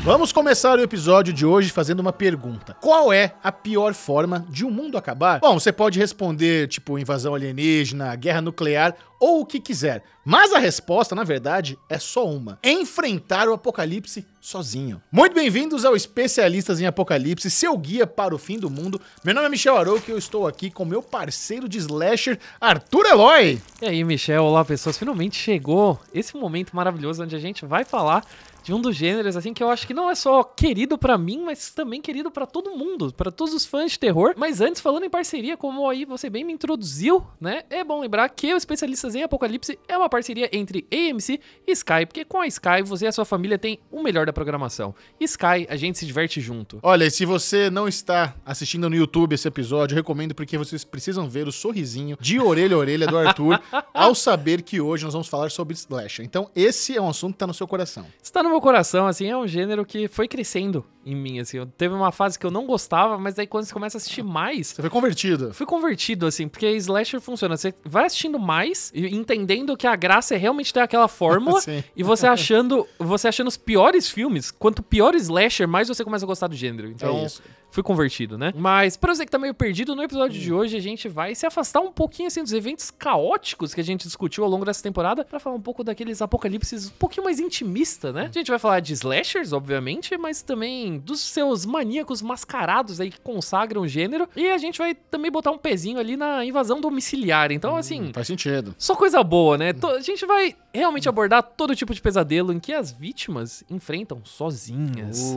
Vamos começar o episódio de hoje fazendo uma pergunta. Qual é a pior forma de um mundo acabar? Bom, você pode responder, tipo, invasão alienígena, guerra nuclear ou o que quiser. Mas a resposta, na verdade, é só uma. Enfrentar o apocalipse sozinho. Muito bem-vindos ao Especialistas em Apocalipse, seu guia para o fim do mundo. Meu nome é Michel Arouca e eu estou aqui com meu parceiro de slasher, Arthur Eloy. E aí, Michel, olá pessoas, finalmente chegou esse momento maravilhoso onde a gente vai falar de um dos gêneros, assim, que eu acho que não é só querido pra mim, mas também querido pra todo mundo, pra todos os fãs de terror. Mas antes, falando em parceria, como aí você bem me introduziu, né, é bom lembrar que o Especialistas em Apocalipse é uma parceria entre AMC e Sky, porque com a Sky você e a sua família tem o melhor da programação. Sky, a gente se diverte junto. Olha, e se você não está assistindo no YouTube esse episódio, eu recomendo porque vocês precisam ver o sorrisinho de orelha a orelha do Arthur ao saber que hoje nós vamos falar sobre slasher. Então esse é um assunto que tá no seu coração. Está no meu coração, assim, é um gênero que foi crescendo em mim, assim. Teve uma fase que eu não gostava, mas daí quando você começa a assistir mais... Você foi convertido. Fui convertido, assim, porque slasher funciona. Você vai assistindo mais e entendendo que a graça é realmente ter aquela fórmula e você achando os piores filmes. Quanto pior slasher, mais você começa a gostar do gênero. Então, fui convertido, né? Mas pra você que tá meio perdido, no episódio de hoje a gente vai se afastar um pouquinho, assim, dos eventos caóticos que a gente discutiu ao longo dessa temporada pra falar um pouco daqueles apocalipses um pouquinho mais intimista, né? A gente vai falar de slashers, obviamente, mas também dos seus maníacos mascarados aí que consagram o gênero. E a gente vai também botar um pezinho ali na invasão domiciliar. Então, assim... Faz sentido. Só coisa boa, né? A gente vai realmente abordar todo tipo de pesadelo em que as vítimas enfrentam sozinhas.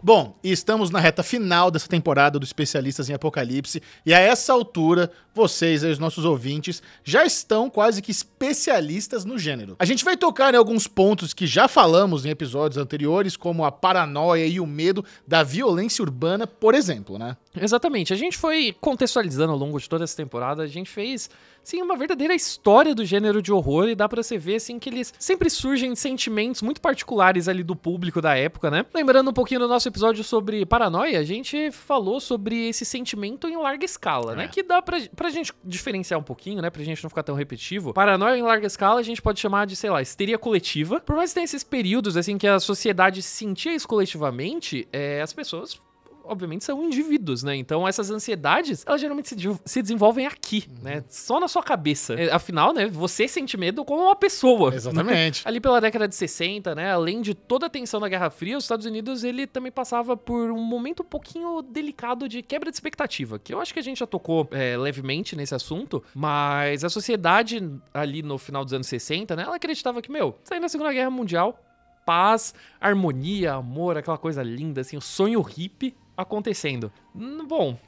Bom, e estamos na reta final dessa temporada do Especialistas em Apocalipse. E a essa altura, vocês aí, os nossos ouvintes, já estão quase que especialistas no gênero. A gente vai tocar em alguns pontos que já falamos em episódios anteriores, como a paranoia e o medo da violência urbana, por exemplo, né? Exatamente. A gente foi contextualizando ao longo de toda essa temporada, a gente fez, sim, uma verdadeira história do gênero de horror e dá pra você ver, assim, que eles sempre surgem sentimentos muito particulares ali do público da época, né? Lembrando um pouquinho do nosso episódio sobre paranoia, a gente falou sobre esse sentimento em larga escala, né? Que dá pra gente diferenciar um pouquinho, né? Pra gente não ficar tão repetitivo. Paranoia em larga escala a gente pode chamar de, sei lá, histeria coletiva. Por mais que tenha esses períodos, assim, que a sociedade sentia isso coletivamente, as pessoas... obviamente são indivíduos, né? Então essas ansiedades, elas geralmente se desenvolvem aqui, né? Só na sua cabeça. Afinal, né? Você sente medo como uma pessoa. Exatamente. Né? Ali pela década de 60, né? Além de toda a tensão da Guerra Fria, os Estados Unidos, ele também passava por um momento um pouquinho delicado de quebra de expectativa, que eu acho que a gente já tocou levemente nesse assunto, mas a sociedade ali no final dos anos 60, né? Ela acreditava que, saindo da Segunda Guerra Mundial, paz, harmonia, amor, aquela coisa linda, assim, o sonho hippie acontecendo. Bom,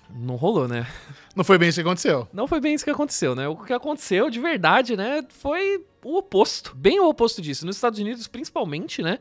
não rolou, né? Não foi bem isso que aconteceu. Não foi bem isso que aconteceu, né? O que aconteceu de verdade, né, foi o oposto. Bem o oposto disso. Nos Estados Unidos, principalmente, né,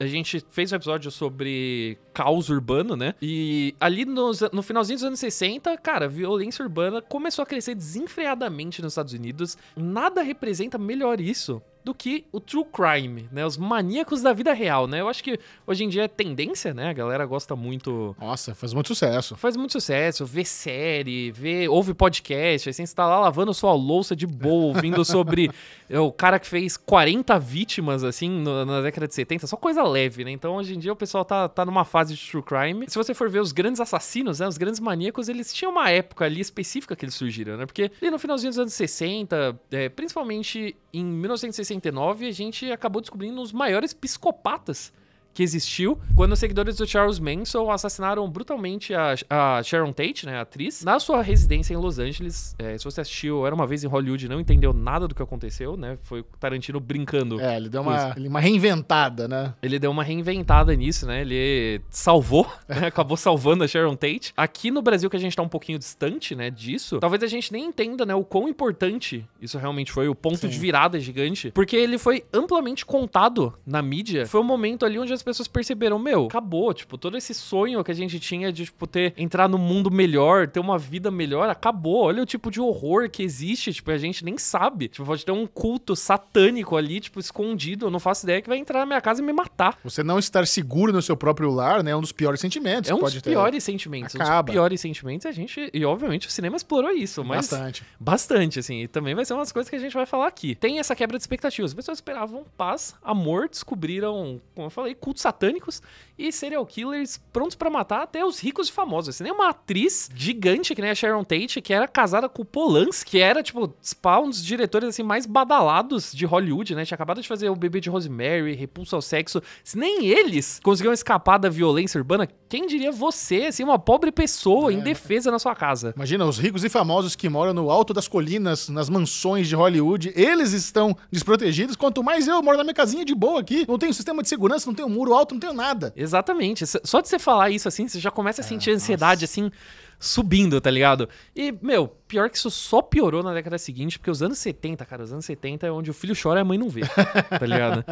a gente fez um episódio sobre caos urbano, né, e ali no finalzinho dos anos 60, cara, a violência urbana começou a crescer desenfreadamente nos Estados Unidos. Nada representa melhor isso do que o true crime, né? Os maníacos da vida real, né? Eu acho que hoje em dia é tendência, né? A galera gosta muito... Nossa, faz muito sucesso. Faz muito sucesso. Vê série, ouve podcast, assim, você tá lá lavando sua louça de boa, ouvindo sobre o cara que fez 40 vítimas, assim, na década de 70. Só coisa leve, né? Então, hoje em dia, o pessoal tá numa fase de true crime. Se você for ver os grandes assassinos, né? Os grandes maníacos, eles tinham uma época ali específica que eles surgiram, né? Porque ali no finalzinho dos anos 60, principalmente em 1969, a gente acabou descobrindo os maiores psicopatas que existiu quando os seguidores do Charles Manson assassinaram brutalmente a Sharon Tate, né, a atriz, na sua residência em Los Angeles. Se você assistiu Era Uma Vez em Hollywood e não entendeu nada do que aconteceu, né, foi Tarantino brincando. Ele deu uma reinventada, né? Ele deu uma reinventada nisso, né, ele salvou, né, acabou salvando a Sharon Tate. Aqui no Brasil, que a gente tá um pouquinho distante, né, disso, talvez a gente nem entenda, né, o quão importante isso realmente foi, o ponto de virada gigante, porque ele foi amplamente contado na mídia. Foi um momento ali onde as pessoas perceberam, acabou, tipo, todo esse sonho que a gente tinha de, tipo, entrar no mundo melhor, ter uma vida melhor, acabou. Olha o tipo de horror que existe, tipo, a gente nem sabe. Tipo, pode ter um culto satânico ali, tipo, escondido, eu não faço ideia que vai entrar na minha casa e me matar. matar. Você não estar seguro no seu próprio lar, né? É um dos piores sentimentos. É um que dos pode ter. piores sentimentos. Acaba. Um dos piores sentimentos a gente... E, obviamente, o cinema explorou isso, mas... Bastante. Bastante, assim. E também vai ser umas coisas que a gente vai falar aqui. Tem essa quebra de expectativas. As pessoas esperavam paz, amor, descobriram, como eu falei, cultos satânicos e serial killers prontos pra matar até os ricos e famosos. Assim, nem uma atriz gigante, que nem a Sharon Tate, que era casada com o Polanski, que era, tipo, um dos diretores, assim, mais badalados de Hollywood, né? Tinha acabado de fazer O Bebê de Rosemary, Repulsa ao Sexo. Se nem eles conseguiram escapar da violência urbana, quem diria você, assim, uma pobre pessoa indefesa na sua casa? Imagina, os ricos e famosos que moram no alto das colinas, nas mansões de Hollywood, eles estão desprotegidos, quanto mais eu moro na minha casinha de boa aqui, não tenho sistema de segurança, não tenho muro alto, não tenho nada. Exatamente. Só de você falar isso, assim, você já começa a sentir ansiedade, assim, subindo, tá ligado? E, meu, pior que isso só piorou na década seguinte, porque os anos 70, cara, os anos 70 é onde o filho chora e a mãe não vê, tá ligado?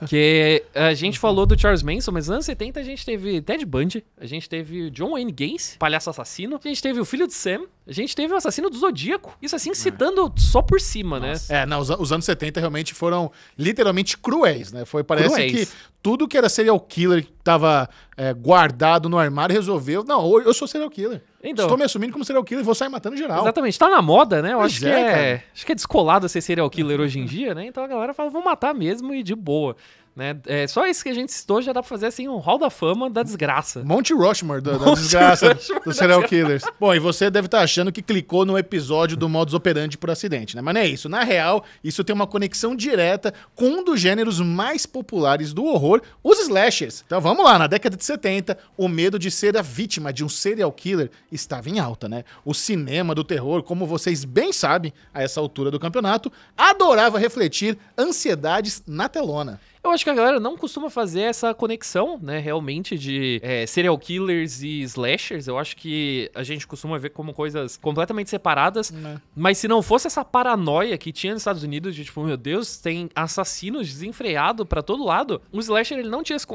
Que a gente falou do Charles Manson, mas nos anos 70 a gente teve Ted Bundy, a gente teve John Wayne Gacy, palhaço assassino, a gente teve o filho de Sam, a gente teve o assassino do Zodíaco, isso assim, citando só por cima, Nossa. né? Não, os anos 70 realmente foram literalmente cruéis, né? Parece Cruéis. que tudo que era serial killer que tava guardado no armário resolveu. Não, eu sou serial killer. Então, Estou me assumindo como serial killer e vou sair matando geral. exatamente, tá na moda, né? Eu Pois acho é, acho que é descolado ser serial killer hoje em dia, né? Então a galera fala, vamos matar mesmo e de boa, né? Só isso que a gente citou já dá pra fazer assim um hall da fama da desgraça. Monte Rushmore da Monte desgraça Rushmore dos serial killers. Bom, e você deve estar achando que clicou no episódio do Modus Operandi por acidente, né? Mas não é isso. Na real, isso tem uma conexão direta com um dos gêneros mais populares do horror, os slashers. Então vamos lá, na década de 70, o medo de ser a vítima de um serial killer estava em alta, né? O cinema do terror, como vocês bem sabem, a essa altura do campeonato, adorava refletir ansiedades na telona. Eu acho que a galera não costuma fazer essa conexão, né, realmente, de serial killers e slashers. Eu acho que a gente costuma ver como coisas completamente separadas. Mas se não fosse essa paranoia que tinha nos Estados Unidos, de tipo, meu Deus, tem assassinos desenfreados pra todo lado, o slasher ele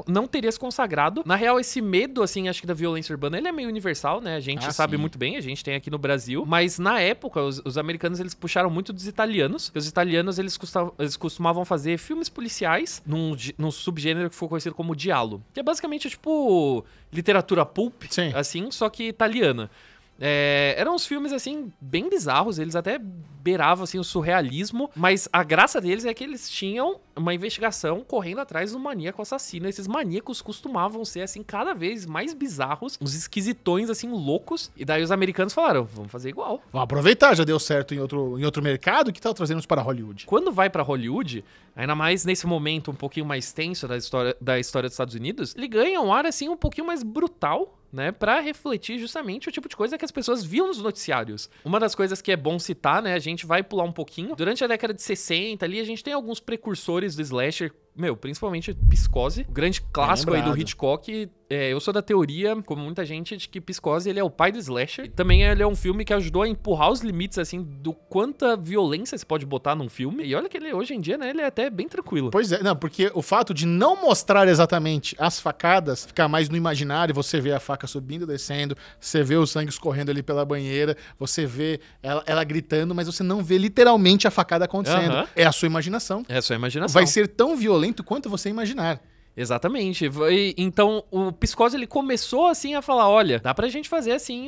não teria se consagrado. Na real, esse medo, assim, acho que da violência urbana, ele é meio universal, né? A gente sabe muito bem, a gente tem aqui no Brasil. Mas na época, os americanos, eles puxaram muito dos italianos. Os italianos, eles costumavam fazer filmes policiais num subgênero que foi conhecido como giallo, que é basicamente tipo literatura pulp, Sim. assim, só que italiana. Eram uns filmes, assim, bem bizarros, eles até beiravam, assim, o surrealismo, mas a graça deles é que eles tinham uma investigação correndo atrás do maníaco assassino. Esses maníacos costumavam ser, assim, cada vez mais bizarros, uns esquisitões, assim, loucos, e daí os americanos falaram, vamos fazer igual. Vamos aproveitar, já deu certo em outro mercado, que tal trazendo isso para Hollywood? Quando vai pra Hollywood, ainda mais nesse momento um pouquinho mais tenso da história dos Estados Unidos, ele ganha um ar, assim, um pouquinho mais brutal, né, pra refletir justamente o tipo de coisa que as pessoas viam nos noticiários. Uma das coisas que é bom citar, né, a gente vai pular um pouquinho. Durante a década de 60 ali, a gente tem alguns precursores do slasher, principalmente Psicose, o grande clássico aí do Hitchcock. Eu sou da teoria, como muita gente, de que Psicose ele é o pai do slasher. E também ele é um filme que ajudou a empurrar os limites, assim, do quanta violência se pode botar num filme. E olha que ele, hoje em dia, né, ele é até bem tranquilo. Pois é, não, porque o fato de não mostrar exatamente as facadas, ficar mais no imaginário, você vê a faca subindo, descendo, você vê o sangue escorrendo ali pela banheira, você vê ela gritando, mas você não vê literalmente a facada acontecendo. É a sua imaginação. É a sua imaginação. Vai ser tão violento quanto você imaginar. Exatamente. Então, o Psicose, ele começou, assim, a falar, olha, dá pra gente fazer, assim,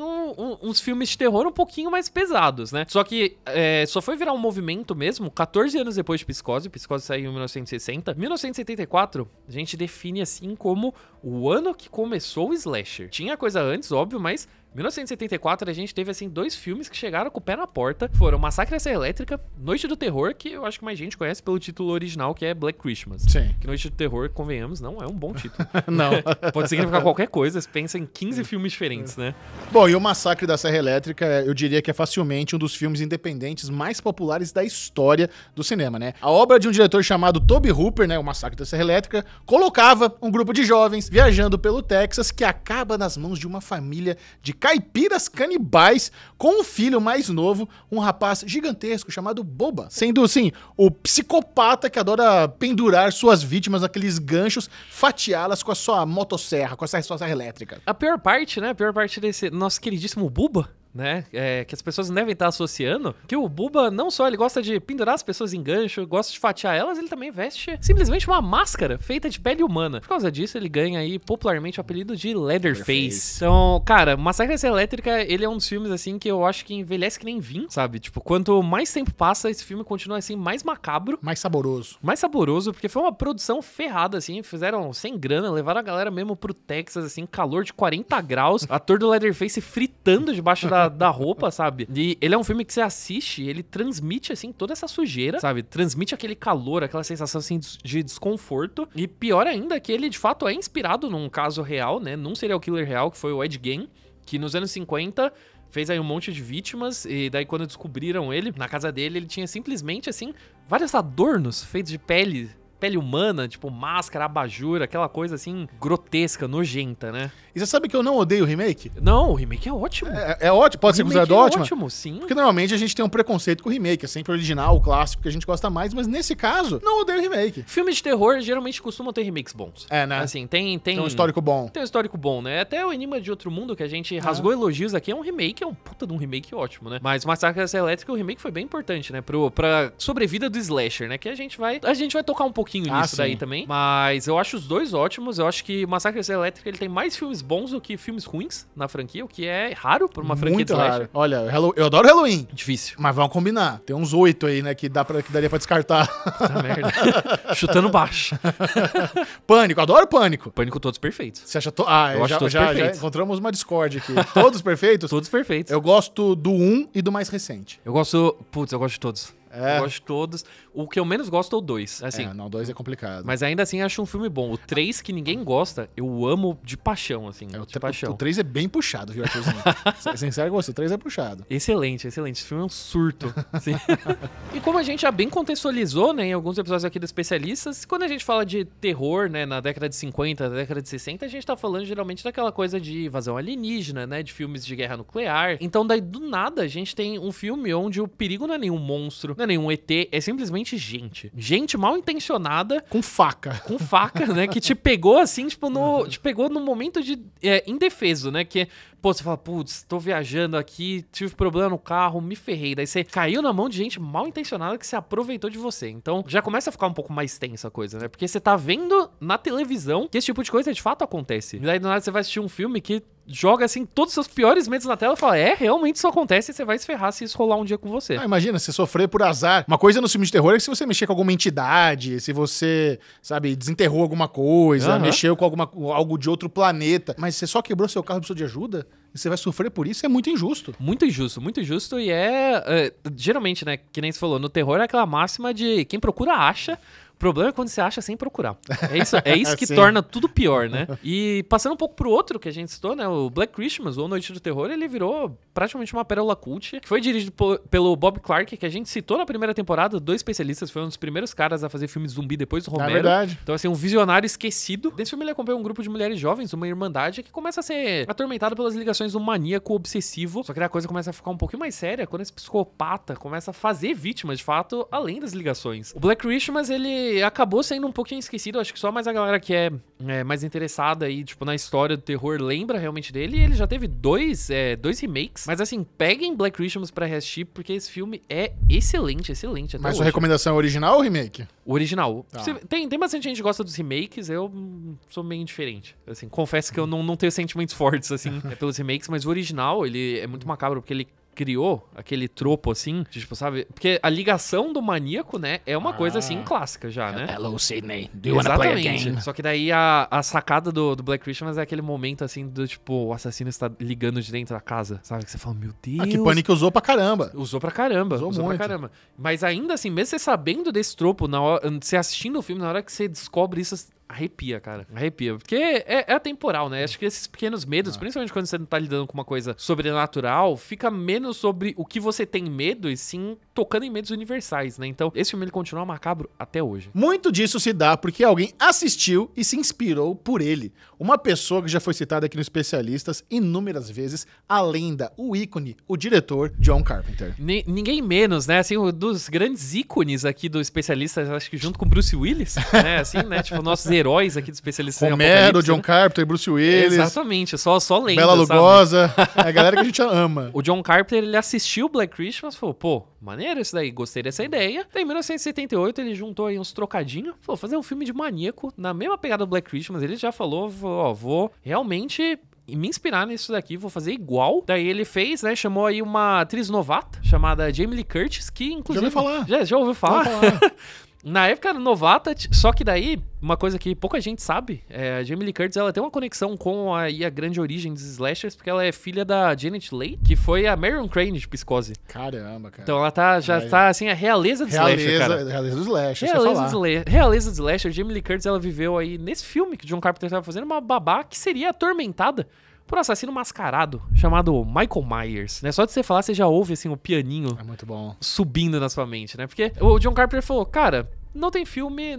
uns filmes de terror um pouquinho mais pesados, né? Só que só foi virar um movimento mesmo 14 anos depois de Psicose. Psicose saiu em 1960. 1974, a gente define, assim, como o ano que começou o slasher. Tinha coisa antes, óbvio, mas 1974 a gente teve, assim, 2 filmes que chegaram com o pé na porta. Foram Massacre à Serra Elétrica, Noite do Terror, que eu acho que mais gente conhece pelo título original, que é Black Christmas. Sim. Que Noite do Terror, convenhamos, não é um bom título. Não. Pode significar qualquer coisa, você pensa em 15 filmes diferentes, né? Bom, e o Massacre da Serra Elétrica, eu diria que é facilmente um dos filmes independentes mais populares da história do cinema, né? A obra de um diretor chamado Tobe Hooper, né, o Massacre da Serra Elétrica, colocava um grupo de jovens viajando pelo Texas que acaba nas mãos de uma família de caipiras canibais com um filho mais novo, um rapaz gigantesco chamado Boba, sendo, assim, o psicopata que adora pendurar suas vítimas naqueles ganchos, fatiá-las com a sua motosserra, com a sua serra elétrica. A pior parte, né? A pior parte desse nosso queridíssimo Buba, né? Que as pessoas devem estar associando, que o Bubba não só ele gosta de pendurar as pessoas em gancho, gosta de fatiar elas, ele também veste simplesmente uma máscara feita de pele humana. Por causa disso, ele ganha aí popularmente o apelido de Leatherface. Então, cara, Massacre da Serra Elétrica, ele é um dos filmes, assim, que eu acho que envelhece que nem vinho, sabe? Tipo, quanto mais tempo passa, esse filme continua, assim, mais macabro. Mais saboroso. Mais saboroso, porque foi uma produção ferrada, assim, fizeram sem grana, levaram a galera mesmo pro Texas, assim, calor de 40 graus, ator do Leatherface fritando debaixo da roupa, sabe? E ele é um filme que você assiste, ele transmite, assim, toda essa sujeira, sabe? Transmite aquele calor, aquela sensação, assim, de desconforto. E pior ainda, que ele, de fato, é inspirado num caso real, né? Num serial killer real, que foi o Ed Gein, que nos anos 50 fez aí um monte de vítimas, e daí quando descobriram ele, na casa dele, ele tinha simplesmente, assim, vários adornos feitos de pele humana, tipo máscara, abajur, aquela coisa assim, grotesca, nojenta, né? E você sabe que eu não odeio o remake? Não, o remake é ótimo. É ótimo, pode ser considerado ótimo? É ótimo, sim. Porque normalmente a gente tem um preconceito com o remake, é sempre o original, o clássico, que a gente gosta mais, mas nesse caso, não odeio o remake. Filmes de terror geralmente costumam ter remakes bons. É, né? Assim, tem um histórico bom. Tem um histórico bom, né? Até o Enigma de Outro Mundo, que a gente rasgou elogios aqui, é um remake, é um puta de um remake ótimo, né? Mas Massacre da Serra Elétrica, o remake foi bem importante, né? Pra sobrevida do slasher, né? Que a gente vai tocar um pouquinho nisso daí também. Mas eu acho os dois ótimos. Eu acho que Massacre da Serra Elétrica ele tem mais filmes bons do que filmes ruins na franquia, o que é raro pra uma franquia de slasher. Raro. Olha, eu adoro Halloween. Difícil. Mas vamos combinar. Tem uns 8 aí, né, que daria pra descartar. Tá merda. Chutando baixo. Pânico, adoro Pânico. Pânico todos perfeitos. Você acha... eu acho todos perfeitos. Já encontramos uma discórdia aqui. Todos perfeitos? Todos perfeitos. Eu gosto do 1 e do mais recente. Eu gosto de todos. Eu gosto de todos. O que eu menos gosto é o 2. Assim. Não, o 2 é complicado. Mas ainda assim, acho um filme bom. O 3, que ninguém gosta, eu amo de paixão, assim. De paixão. O 3 é bem puxado, viu, Arthurzinho? Sincero com você, o 3 é puxado. Excelente, excelente. Esse filme é um surto. Assim. E como a gente já bem contextualizou, né, em alguns episódios aqui dos especialistas, quando a gente fala de terror, né, na década de 50, na década de 60, a gente tá falando geralmente daquela coisa de invasão alienígena, né, de filmes de guerra nuclear. Então, daí, do nada, a gente tem um filme onde o perigo não é nenhum monstro, não é nenhum ET, é simplesmente gente. Gente mal intencionada. Com faca. Com faca, né? Que te pegou assim, tipo, te pegou num momento de indefeso, né? Que, pô, você fala, putz, tô viajando aqui, tive problema no carro, me ferrei. Daí você caiu na mão de gente mal intencionada que se aproveitou de você. Então, já começa a ficar um pouco mais tensa a coisa, né? Porque você tá vendo na televisão que esse tipo de coisa de fato acontece. E daí, do nada, você vai assistir um filme que joga, assim, todos os seus piores medos na tela e fala, realmente isso acontece e você vai se ferrar se isso rolar um dia com você. Imagina, você sofrer por azar. Uma coisa no filme de terror é que se você mexer com alguma entidade, se você, sabe, desenterrou alguma coisa, mexeu com algo de outro planeta, mas você só quebrou seu carro e precisou de ajuda, e você vai sofrer por isso, é muito injusto. Muito injusto, muito injusto. E geralmente, né, que nem você falou, no terror é aquela máxima de quem procura acha. O problema é quando você acha sem procurar. É isso que torna tudo pior, né? E passando um pouco pro outro que a gente citou, né? O Black Christmas, ou Noite do Terror, ele virou praticamente uma pérola cult, que foi dirigido pelo Bob Clark, que a gente citou na primeira temporada, 2 especialistas, foi um dos primeiros caras a fazer filme zumbi depois do Romero. É verdade. Então, assim, um visionário esquecido. Nesse filme ele acompanha um grupo de mulheres jovens, uma irmandade, que começa a ser atormentada pelas ligações de um maníaco obsessivo. Só que a coisa começa a ficar um pouquinho mais séria quando esse psicopata começa a fazer vítimas, de fato, além das ligações. O Black Christmas, ele acabou sendo um pouquinho esquecido, acho que só mais a galera que é mais interessada aí, tipo, na história do terror lembra realmente dele, e ele já teve 2 remakes, mas assim, peguem Black Christmas pra reassistir, porque esse filme é excelente, excelente até Mas hoje. sua recomendação é original ou remake? O original. Tá. Tem bastante gente que gosta dos remakes, eu sou meio indiferente, assim, confesso que eu não tenho sentimentos fortes, assim, pelos remakes, mas o original, ele é muito macabro, porque ele criou aquele tropo, assim, de, tipo, sabe? Porque a ligação do maníaco, né, é uma coisa, assim, clássica já, né? Hello, Sidney. Do you wanna play a game? Só que daí a sacada do Black Christmas é aquele momento, assim, do, tipo, o assassino está ligando de dentro da casa, sabe? Que você fala, meu Deus... Que Pânico usou pra caramba. Usou pra caramba. Usou muito. Pra caramba. Mas ainda assim, mesmo você sabendo desse tropo, você assistindo o filme, na hora que você descobre isso... Arrepia, cara. Arrepia. Porque é atemporal, né? Acho que esses pequenos medos, principalmente quando você não tá lidando com uma coisa sobrenatural, fica menos sobre o que você tem medo e sim tocando em medos universais, né? Então, esse filme ele continua macabro até hoje. Muito disso se dá porque alguém assistiu e se inspirou por ele. Uma pessoa que já foi citada aqui no Especialistas inúmeras vezes, a lenda, o ícone, o diretor John Carpenter. Ninguém menos, né? Assim, um dos grandes ícones aqui do Especialistas, acho que junto com Bruce Willis, né? Assim, né? Tipo, nossos heróis aqui do Especialistas. Romero, John Carpenter, Bruce Willis. Exatamente, só lenda, Bela Lugosa, a galera que a gente ama. O John Carpenter, ele assistiu Black Christmas e falou, pô, maneiro isso daí, gostei dessa ideia. Daí, em 1978, ele juntou aí uns trocadinhos, falou, fazer um filme de maníaco, na mesma pegada do Black Christmas. Ele já falou, ó, vou realmente me inspirar nisso daqui, vou fazer igual. Daí ele fez, né, chamou aí uma atriz novata, chamada Jamie Lee Curtis, que inclusive... Já ouviu falar. Já ouviu falar? Na época era novata, só que daí, uma coisa que pouca gente sabe, a Jamie Lee Curtis, ela tem uma conexão com a grande origem dos slashers, porque ela é filha da Janet Leigh, que foi a Marion Crane de Psicose. Caramba, cara. Então ela tá assim, a realeza do slasher, cara. Realeza do slasher, realeza do slasher. Jamie Lee Curtis, ela viveu aí nesse filme que o John Carpenter estava fazendo, uma babá que seria atormentada por um assassino mascarado chamado Michael Myers, né? Só de você falar, você já ouve, assim, o pianinho... É muito bom. ...subindo na sua mente, né? Porque o John Carpenter falou, cara, não tem filme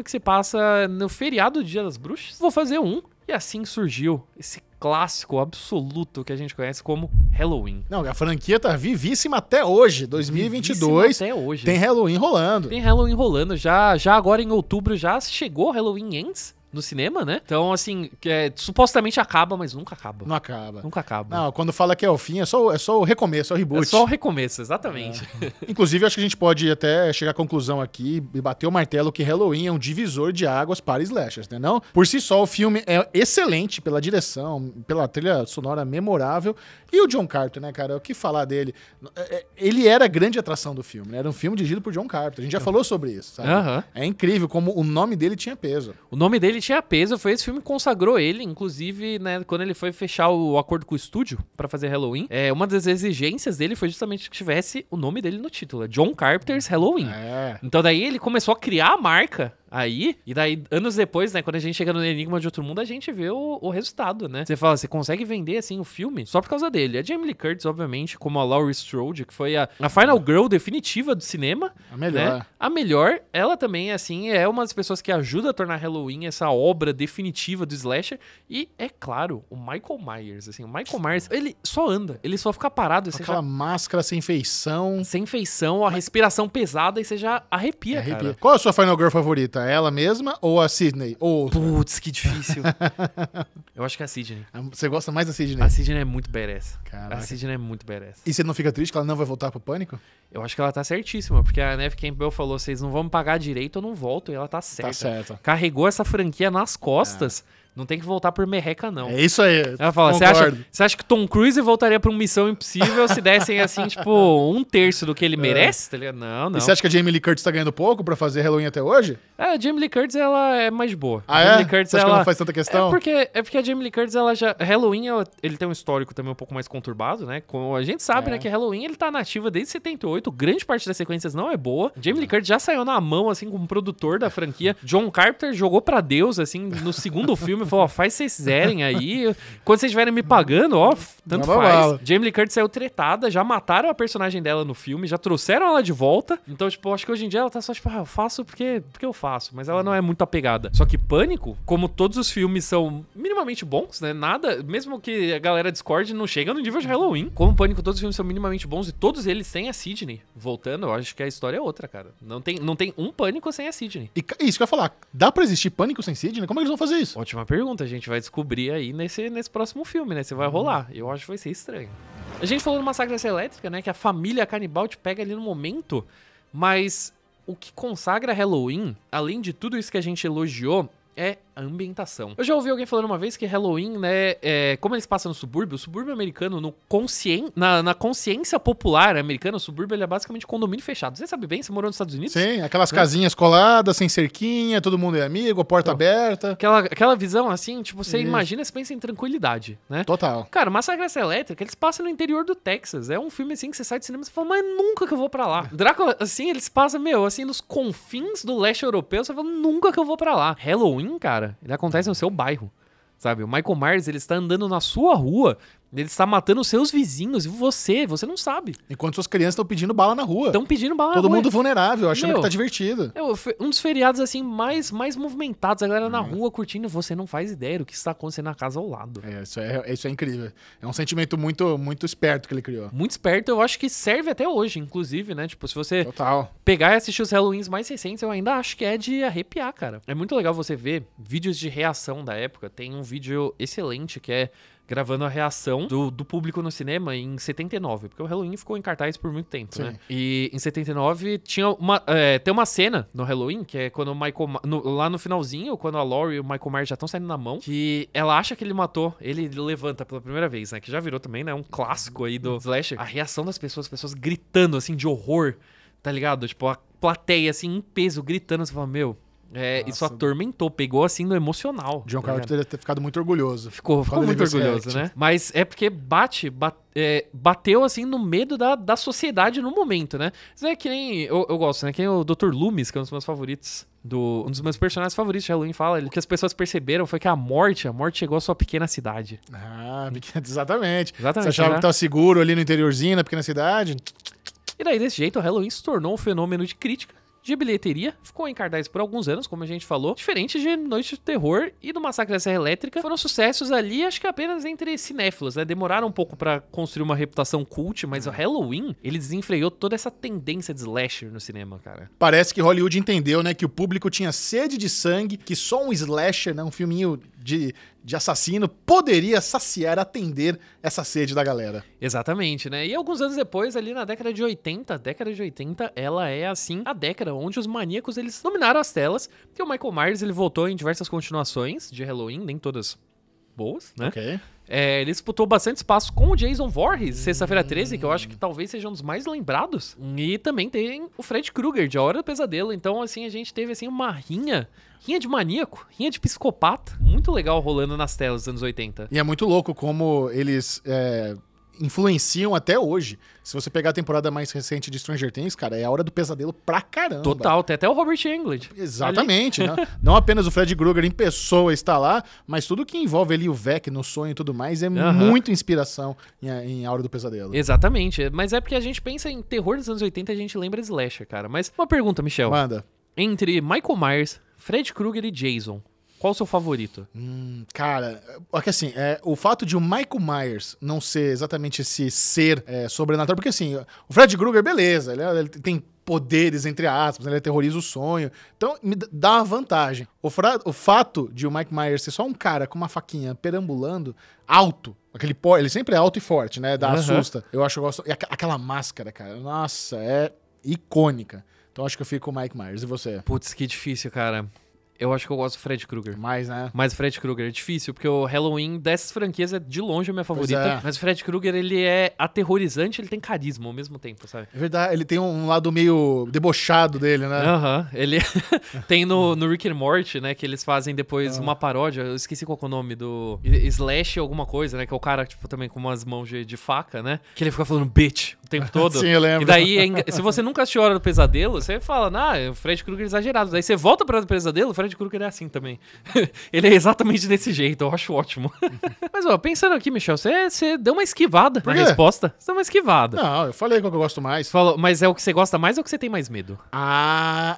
que se passa no feriado do Dia das Bruxas. Vou fazer um. E assim surgiu esse clássico absoluto que a gente conhece como Halloween. Não, a franquia tá vivíssima até hoje, 2022. Até hoje. Tem Halloween rolando. Tem Halloween rolando. Já agora em outubro já chegou Halloween Ends no cinema, né? Então, assim, supostamente acaba, mas nunca acaba. Não acaba. Nunca acaba. Não, quando fala que é o fim, é só o recomeço, é o reboot. É só o recomeço, exatamente. Inclusive, acho que a gente pode até chegar à conclusão aqui e bater o martelo que Halloween é um divisor de águas para slashers, né? Não? Por si só, o filme é excelente pela direção, pela trilha sonora memorável. E o John Carpenter, né, cara? O que falar dele? Ele era a grande atração do filme, né? Era um filme dirigido por John Carpenter. A gente já falou sobre isso, sabe? É incrível como o nome dele tinha peso. O nome dele tinha peso, foi esse filme que consagrou ele, inclusive, né, quando ele foi fechar o acordo com o estúdio pra fazer Halloween, uma das exigências dele foi justamente que tivesse o nome dele no título, John Carpenter's Halloween. Então daí ele começou a criar a marca aí, e daí, anos depois, né, quando a gente chega no Enigma de Outro Mundo, a gente vê o resultado, né? Você fala, você consegue vender, assim, o filme só por causa dele. A Jamie Lee Curtis, obviamente, como a Laurie Strode, que foi a Final Girl definitiva do cinema. A melhor. Né? A melhor. Ela também, assim, é uma das pessoas que ajuda a tornar Halloween essa obra definitiva do slasher. E, é claro, o Michael Myers, assim, o Michael Myers, ele só anda, ele só fica parado. Com aquela máscara sem feição. Sem feição, a respiração pesada, e você já arrepia, cara. Qual é a sua Final Girl favorita? Ela mesma ou a Sidney? Putz, que difícil. Eu acho que é a Sidney. Você gosta mais da Sidney? A Sidney é muito badass. Caraca. A Sidney é muito badass. E você não fica triste que ela não vai voltar pro Pânico? Eu acho que ela tá certíssima, porque a Neve Campbell falou, vocês não vão me pagar direito, eu não volto, e ela tá certa. Tá certa. Carregou essa franquia nas costas. Não tem que voltar por merreca, não. É isso aí. Ela fala, você acha que Tom Cruise voltaria pra uma Missão Impossível se dessem, assim, tipo, 1/3 do que ele merece? Tá ligado? Não. E você acha que a Jamie Lee Curtis tá ganhando pouco pra fazer Halloween até hoje? A Jamie Lee Curtis, ela é mais de boa. Ah, Jamie é? Lee Curtis, você acha que ela não faz tanta questão? É porque a Jamie Lee Curtis, ela já... Halloween, ele tem um histórico também um pouco mais conturbado, né? A gente sabe, né, que Halloween, ele tá nativa desde 78, grande parte das sequências não é boa. Jamie Lee Curtis já saiu na mão, assim, como produtor da franquia. John Carpenter jogou pra Deus, assim, no segundo filme, falou, faz vocês quiserem aí. Quando vocês estiverem me pagando, ó, tanto faz. Jamie Lee Curtis saiu tretada, já mataram a personagem dela no filme, já trouxeram ela de volta. Então, tipo, acho que hoje em dia ela tá só, tipo, eu faço porque eu faço. Mas ela não é muito apegada. Só que Pânico, como todos os filmes são minimamente bons, né? Nada, mesmo que a galera discorde, não chega no nível de Halloween. Como Pânico, todos os filmes são minimamente bons e todos eles têm a Sidney voltando, eu acho que a história é outra, cara. Não tem um Pânico sem a Sidney. E isso que eu ia falar, dá pra existir Pânico sem Sidney? Como é que eles vão fazer isso? Ótima pergunta, a gente vai descobrir aí nesse próximo filme, né? Se vai rolar. Eu acho que vai ser estranho. A gente falou no Massacre da Serra Elétrica, né? Que a família canibal te pega ali no momento, mas o que consagra Halloween, além de tudo isso que a gente elogiou, é a ambientação. Eu já ouvi alguém falando uma vez que Halloween, né, como eles passam no subúrbio, o subúrbio americano, na consciência popular americana, o subúrbio ele é basicamente condomínio fechado. Você sabe bem, você morou nos Estados Unidos? Sim, aquelas casinhas coladas, sem cerquinha, todo mundo é amigo, a porta aberta. Aquela visão assim, tipo, você imagina, você pensa em tranquilidade, né? Total. Cara, Massacre da Serra Elétrica, eles passam no interior do Texas. É um filme assim que você sai do cinema e você fala, mas nunca que eu vou pra lá. Drácula, assim, eles passam, assim, nos confins do leste europeu, você fala, nunca que eu vou pra lá. Halloween, cara, ele acontece no seu bairro, sabe? O Michael Myers, ele está andando na sua rua, Ele está matando os seus vizinhos e você não sabe. Enquanto suas crianças estão pedindo bala na rua. Estão pedindo bala na Todo rua. mundo vulnerável, achando Meu, que tá divertido. Um dos feriados, assim, mais movimentados. A galera na rua curtindo. Você não faz ideia do que está acontecendo na casa ao lado. Isso é incrível. É um sentimento muito, muito esperto que ele criou. Muito esperto. Eu acho que serve até hoje, inclusive, né? Tipo, se você Total. pegar e assistir os Halloweens mais recentes, eu ainda acho que é de arrepiar, cara. É muito legal você ver vídeos de reação da época. Tem um vídeo excelente que é gravando a reação do público no cinema em 79, porque o Halloween ficou em cartaz por muito tempo, né? E em 79 tem uma cena no Halloween, que é quando o Michael... lá no finalzinho, quando a Laurie e o Michael Myers já estão saindo na mão, que ela acha que ele matou, ele levanta pela primeira vez, né? Que já virou também, né? Um clássico aí do slasher. A reação das pessoas, as pessoas gritando, assim, de horror, tá ligado? Tipo, a plateia, assim, em peso, gritando, você fala, meu... isso atormentou, pegou assim no emocional. John Carter teria ter ficado muito orgulhoso. Ficou muito orgulhoso, né? Mas é porque bateu assim no medo da sociedade no momento, né? Isso é que nem, eu gosto, né? Que nem o Dr. Loomis, que é um dos meus favoritos, um dos meus personagens favoritos de Halloween, fala, o que as pessoas perceberam foi que a morte chegou à sua pequena cidade. Exatamente. Você Exatamente, achava né? que tava seguro ali no interiorzinho, na pequena cidade? E daí, desse jeito, o Halloween se tornou um fenômeno de crítica, de bilheteria, ficou em cartaz por alguns anos, como a gente falou. Diferente de Noite do Terror e do Massacre da Serra Elétrica, foram sucessos ali, acho que apenas entre cinéfilos, né? Demoraram um pouco pra construir uma reputação cult, mas o Halloween, ele desenfreou toda essa tendência de slasher no cinema, cara. Parece que Hollywood entendeu, né, que o público tinha sede de sangue, que só um slasher, né, um filminho de assassino, poderia saciar, atender essa sede da galera. Exatamente, né? E alguns anos depois, ali na década de 80, ela é, assim, a década onde os maníacos, eles dominaram as telas, porque o Michael Myers, ele voltou em diversas continuações de Halloween, nem todas boas, né? Ok. Ele disputou bastante espaço com o Jason Voorhees, Sexta-feira 13, que eu acho que talvez seja um dos mais lembrados. E também tem o Fred Krueger, de A Hora do Pesadelo. Então, assim, a gente teve, assim, uma rinha de maníaco, rinha de psicopata, muito legal rolando nas telas dos anos 80. E é muito louco como eles influenciam até hoje. Se você pegar a temporada mais recente de Stranger Things, cara, é A Hora do Pesadelo pra caramba. Total, tem até o Robert Englund. Exatamente, né? Não apenas o Fred Krueger em pessoa está lá, mas tudo que envolve ali o Vec no sonho e tudo mais é muito inspiração em A Hora do Pesadelo. Exatamente, mas é porque a gente pensa em terror dos anos 80 e a gente lembra de slasher, cara. Mas uma pergunta, Michel. Manda. Entre Michael Myers, Fred Krueger e Jason, qual o seu favorito? Cara, porque assim, o fato de o Michael Myers não ser exatamente esse ser sobrenatural, porque assim, o Fred Krueger, beleza, ele tem poderes, entre aspas, ele aterroriza o sonho, então me dá uma vantagem. O fato de o Mike Myers ser só um cara com uma faquinha perambulando, alto, ele sempre é alto e forte, né, assusta, eu gosto, e aquela máscara, cara, nossa, é icônica. Então acho que eu fico com o Mike Myers. E você? Putz, que difícil, cara. Eu acho que eu gosto do Fred Krueger. Mais, né? Mas o Fred Krueger é difícil, porque o Halloween dessas franquias é de longe a minha favorita. É. Mas o Fred Krueger, ele é aterrorizante, ele tem carisma ao mesmo tempo, sabe? É verdade, ele tem um lado meio debochado dele, né? Ele tem no Rick and Morty, né, que eles fazem depois uma paródia, eu esqueci qual é o nome do... Slash alguma coisa, né, que é o cara, tipo, também com umas mãos de faca, né, que ele fica falando bitch o tempo todo. Sim, eu lembro. E daí, se você nunca assistiu Hora do Pesadelo, você fala, o Fred Krueger é exagerado. Daí você volta pra Hora do Pesadelo, o Fred Krueger é assim também. Ele é exatamente desse jeito, eu acho ótimo. Mas, ó, pensando aqui, Michel, você deu uma esquivada na resposta. Você deu uma esquivada. Não, eu falei qual que eu gosto mais. Falou, mas é o que você gosta mais ou o que você tem mais medo?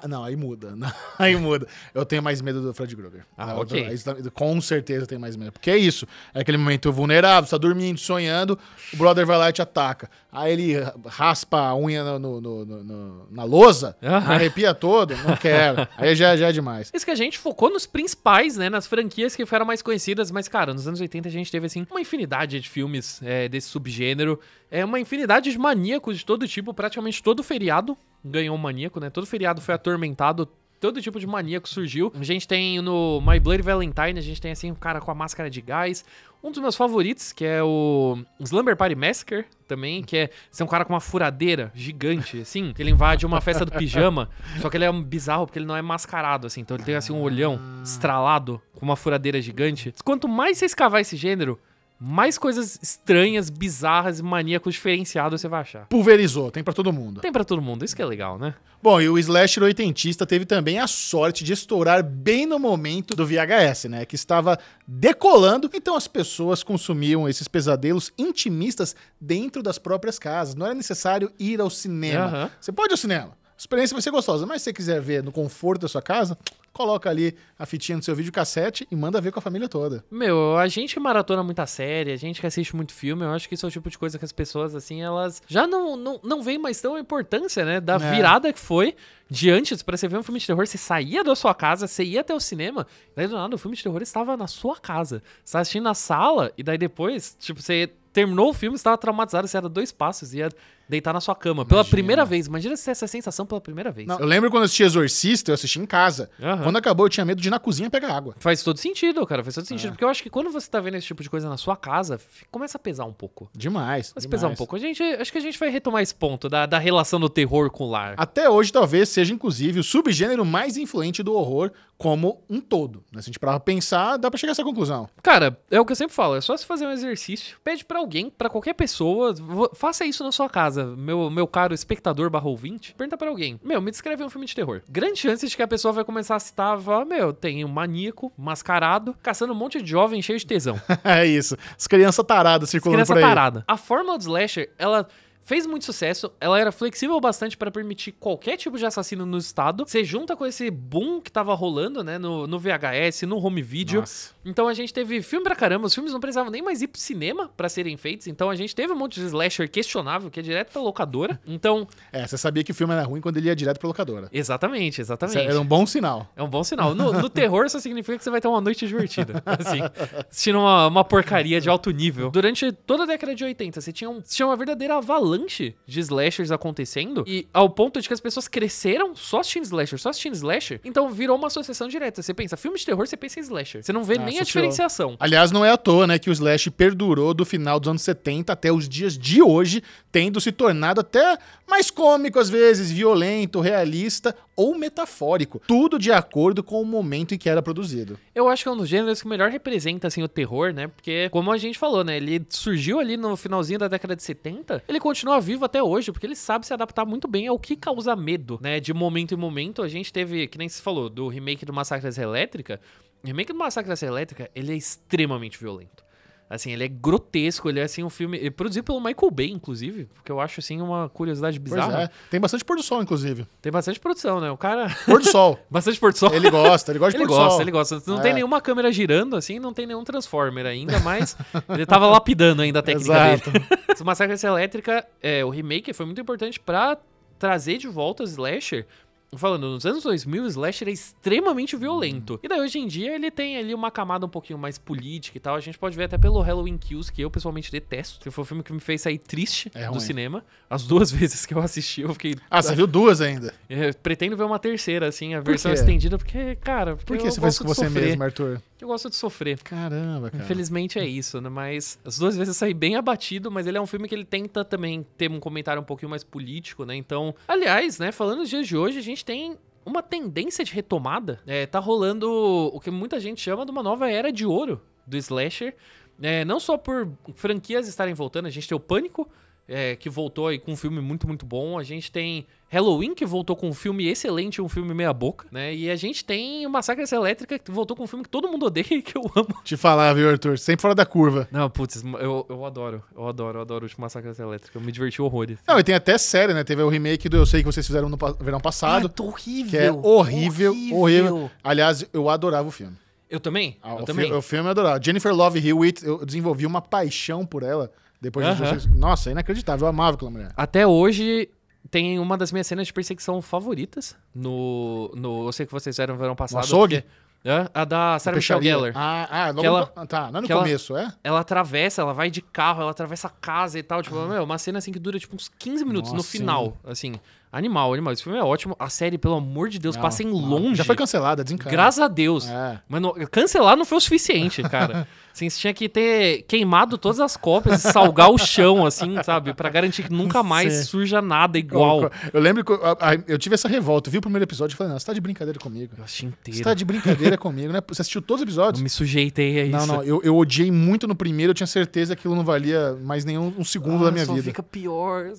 Não, aí muda. Aí muda. Eu tenho mais medo do Fred Krueger. Ok. Com certeza eu tenho mais medo. Porque é isso. É aquele momento vulnerável, você tá dormindo, sonhando, o brother vai lá e te ataca. Aí ele raspa a unha na lousa, arrepia todo, não quero. Aí já é demais. Isso que a gente focou nos principais, né, nas franquias que ficaram mais conhecidas, mas, cara, nos anos 80 a gente teve, assim, uma infinidade de filmes desse subgênero, uma infinidade de maníacos de todo tipo, praticamente todo feriado ganhou um maníaco, né, todo feriado foi atormentado, todo tipo de maníaco surgiu. A gente tem no My Bloody Valentine, a gente tem, assim, um cara com a máscara de gás. Um dos meus favoritos, que é o Slumber Party Massacre, também, que é um cara com uma furadeira gigante, assim, que ele invade uma festa do pijama, só que ele é bizarro porque ele não é mascarado, assim, então ele tem, assim, um olhão estralado com uma furadeira gigante. Quanto mais você escavar esse gênero, mais coisas estranhas, bizarras, maníacos diferenciados você vai achar. Pulverizou, tem pra todo mundo. Tem pra todo mundo, isso que é legal, né? Bom, e o slasher oitentista teve também a sorte de estourar bem no momento do VHS, né? Que estava decolando, então as pessoas consumiam esses pesadelos intimistas dentro das próprias casas. Não era necessário ir ao cinema. Você pode ir ao cinema, a experiência vai ser gostosa, mas se você quiser ver no conforto da sua casa, coloca ali a fitinha no seu videocassete e manda ver com a família toda. Meu, a gente que maratona muita série, a gente que assiste muito filme, eu acho que isso é o tipo de coisa que as pessoas, assim, elas já não veem mais tão a importância, né, da virada que foi de antes, pra você ver um filme de terror, você saía da sua casa, você ia até o cinema, daí do nada o filme de terror estava na sua casa. Você tá assistindo na sala, e daí depois, tipo, você terminou o filme, você estava traumatizado, você ia dar 2 passos, ia deitar na sua cama. Pela primeira vez. Imagina se essa sensação pela primeira vez. Não, eu lembro quando eu assisti Exorcista, eu assisti em casa. Quando acabou, eu tinha medo de ir na cozinha pegar água. Faz todo sentido, cara. Faz todo sentido. Porque eu acho que quando você tá vendo esse tipo de coisa na sua casa, começa a pesar um pouco. Demais. Começa a pesar um pouco. Acho que a gente vai retomar esse ponto da relação do terror com o lar. Até hoje, talvez, seja, inclusive, o subgênero mais influente do horror como um todo. Se a gente parar pra pensar, dá pra chegar a essa conclusão. Cara, é o que eu sempre falo. É só você fazer um exercício. Pede pra alguém, pra qualquer pessoa. Faça isso na sua casa. Meu caro espectador / ouvinte. Pergunta pra alguém. Me descreve um filme de terror. Grande chance de que a pessoa vai começar a citar, tem um maníaco, mascarado, caçando um monte de jovem cheio de tesão. É isso. As crianças taradas circulando por aí. Criança tarada. A fórmula do slasher, ela fez muito sucesso, ela era flexível bastante para permitir qualquer tipo de assassino no estado. Você junta com esse boom que tava rolando, né, no VHS, no home video. Nossa. Então a gente teve filme pra caramba, os filmes não precisavam nem mais ir pro cinema pra serem feitos. Então a gente teve um monte de slasher questionável, que é direto pra locadora. Então... você sabia que o filme era ruim quando ele ia direto pra locadora. Exatamente. Era um bom sinal. É um bom sinal. No terror, isso significa que você vai ter uma noite divertida. Assim, assistindo uma porcaria de alto nível. Durante toda a década de 80, você tinha uma verdadeira avalanche de slashers acontecendo, e ao ponto de que as pessoas cresceram só assistindo slasher, então virou uma associação direta. Você pensa, filme de terror, você pensa em slasher. Você não vê nem a diferenciação. Aliás, não é à toa, né, que o slash perdurou do final dos anos 70 até os dias de hoje, tendo se tornado até mais cômico às vezes, violento, realista ou metafórico. Tudo de acordo com o momento em que era produzido. Eu acho que é um dos gêneros que melhor representa, assim, o terror, né? Porque, como a gente falou, né? Ele surgiu ali no finalzinho da década de 70, ele continua vivo até hoje, porque ele sabe se adaptar muito bem ao que causa medo, né? De momento em momento, a gente teve, que nem se falou, do remake do Massacre da Serra Elétrica. O remake do Massacre da Serra Elétrica, ele é extremamente violento. Assim, ele é grotesco, ele é assim um filme produzido pelo Michael Bay, inclusive, porque eu acho assim uma curiosidade bizarra. Pois é. Tem bastante pôr do sol, inclusive. Tem bastante produção, né? O cara... Pôr do sol. Bastante pôr do sol. Ele gosta de pôr do sol. Ele gosta. Não tem nenhuma câmera girando, assim, não tem nenhum Transformer ainda, mas ele tava lapidando ainda a técnica dele. O Massacre da Serra Elétrica, o remake foi muito importante pra trazer de volta o slasher. Falando, nos anos 2000, o slasher é extremamente violento. E daí, hoje em dia, ele tem ali uma camada um pouquinho mais política e tal. A gente pode ver até pelo Halloween Kills, que eu pessoalmente detesto. Que foi um filme que me fez sair triste do cinema. As 2 vezes que eu assisti, eu fiquei... você viu 2 ainda? Pretendo ver uma terceira, assim, a versão estendida, porque, cara... Por que você faz isso com você mesmo, Arthur? Eu gosto de sofrer. Caramba, cara. Infelizmente é isso, né? Mas as 2 vezes eu saí bem abatido, mas ele é um filme que ele tenta também ter um comentário um pouquinho mais político, né? Então, aliás, né, falando dos dias de hoje, a gente tem uma tendência de retomada. Tá rolando o que muita gente chama de uma nova era de ouro do slasher. Não só por franquias estarem voltando, a gente tem o Pânico, que voltou aí com um filme muito, muito bom. A gente tem Halloween, que voltou com um filme excelente e um filme meia boca, né? E a gente tem o Massacre da Serra Elétrica, que voltou com um filme que todo mundo odeia e que eu amo. Te falar, viu, Arthur? Sempre fora da curva. Não, putz, eu adoro o Massacre da Serra Elétrica. Eu me diverti horrores. Não, e tem até série, né? Teve o remake do Eu Sei Que Vocês Fizeram no verão passado. Tô horrível. Que é horrível. Aliás, eu adorava o filme. Eu também? O filme eu adorava. Jennifer Love Hewitt, eu desenvolvi uma paixão por ela. Depois de vocês... Nossa, é inacreditável. Eu amava aquela mulher. Até hoje, tem uma das minhas cenas de perseguição favoritas no Eu Sei Que Vocês Fizeram no verão passado. No açougue? A da Sarah Michelle Gellar. Não no começo, Ela atravessa, ela vai de carro, ela atravessa a casa e tal. Tipo, uma cena assim que dura tipo uns 15 minutos. Nossa, no final, assim. Animal. Esse filme é ótimo. A série, pelo amor de Deus, passa em longe. Já foi cancelada, desencana. Graças a Deus. Mas cancelar não foi o suficiente, cara. Assim, você tinha que ter queimado todas as cópias e salgar o chão, assim, sabe? Pra garantir que nunca mais surja nada igual. Eu lembro que eu tive essa revolta. Eu vi o primeiro episódio e falei, não, você tá de brincadeira comigo. Eu achei inteiro. Você tá de brincadeira comigo, né? Você assistiu todos os episódios? Eu me sujeitei a isso. Não, eu odiei muito no primeiro. Eu tinha certeza que aquilo não valia mais nenhum segundo da minha vida. Só fica pior,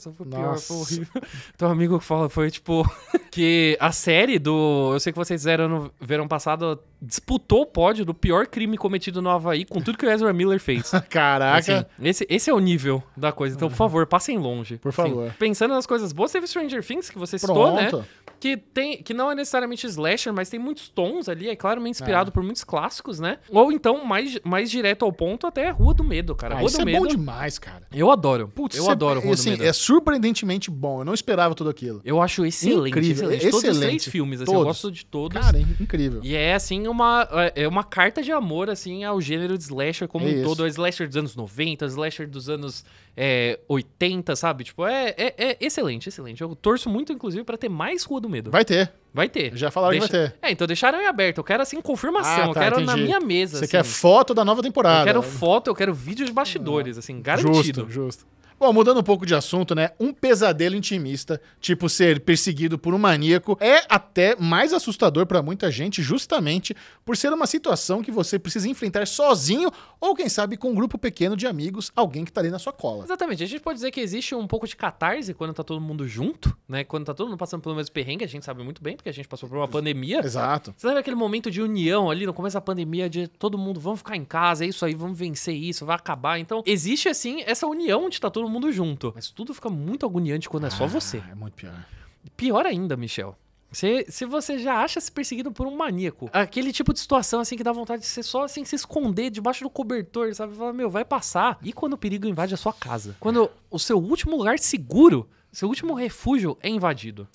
foi horrível. Tem um amigo que fala, foi tipo... que a série do... Eu sei que vocês fizeram no verão passado... disputou o pódio do pior crime cometido no Havaí com tudo que o Ezra Miller fez. Caraca. Assim, esse é o nível da coisa. Então, por favor, passem longe. Por favor. Assim, pensando nas coisas boas, teve Stranger Things, que você citou, né? Que não é necessariamente slasher, mas tem muitos tons ali, é claramente inspirado por muitos clássicos, né? Ou então, mais direto ao ponto, até Rua do Medo, cara. Rua do Medo é bom demais, cara. Eu adoro. Putz, eu adoro Rua do Medo. É surpreendentemente bom. Eu não esperava tudo aquilo. Eu acho excelente. Incrível. Excelente. Todos os 3 filmes, assim, eu gosto de todos. Cara, é incrível. E é, assim, uma carta de amor, assim, ao gênero de slasher como um todo. O slasher dos anos 90, o slasher dos anos 80, sabe? Tipo, é excelente, excelente. Eu torço muito, inclusive, pra ter mais Rua do Medo. Vai ter. Vai ter. Já falaram que vai ter. Então deixaram em aberto. Eu quero, assim, confirmação. Eu quero na minha mesa. Você assim. quer foto da nova temporada. Eu quero foto, eu quero vídeo de bastidores, assim, garantido. Justo. Bom, mudando um pouco de assunto, né? Um pesadelo intimista, tipo ser perseguido por um maníaco, é até mais assustador pra muita gente, justamente por ser uma situação que você precisa enfrentar sozinho ou, quem sabe, com um grupo pequeno de amigos, alguém que tá ali na sua cola. Exatamente. A gente pode dizer que existe um pouco de catarse quando tá todo mundo junto, né? Quando tá todo mundo passando pelo mesmo perrengue, a gente sabe muito bem, porque a gente passou por uma pandemia. Exato. Você lembra aquele momento de união ali no começo da pandemia, de todo mundo, vamos ficar em casa, é isso aí, vamos vencer isso, vai acabar. Então, existe, assim, essa união de tá todo mundo junto. Mas tudo fica muito agoniante quando é só você. É muito pior. Pior ainda, Michel. Se você já acha se perseguido por um maníaco, aquele tipo de situação, assim, que dá vontade de ser só, assim, se esconder debaixo do cobertor, sabe? Fala, meu, vai passar. E quando o perigo invade a sua casa? Quando o seu último lugar seguro, seu último refúgio é invadido.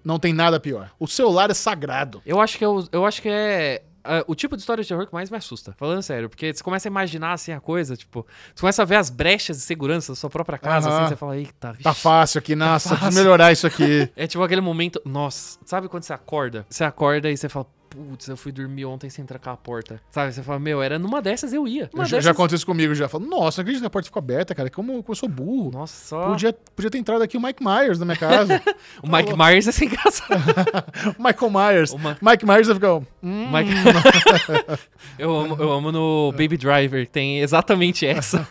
Não tem nada pior. O celular é sagrado. Eu acho que é o tipo de história de terror que mais me assusta. Falando sério, porque você começa a imaginar, assim, a coisa, tipo... Você começa a ver as brechas de segurança da sua própria casa, assim, você fala, eita... Tá fácil aqui, nossa, preciso melhorar isso aqui. É tipo aquele momento... Nossa, sabe quando você acorda? Você acorda e você fala... Putz, eu fui dormir ontem sem trancar a porta. Sabe? Você fala, meu, era numa dessas eu ia. Já aconteceu isso comigo, já. Falo, nossa, não acredito que a porta ficou aberta, cara. Como eu sou burro. Nossa, só... Podia ter entrado aqui o Mike Myers na minha casa. O Mike Myers é sem graça. O Michael Myers. Mike Myers vai ficar... Eu amo no Baby Driver, tem exatamente essa.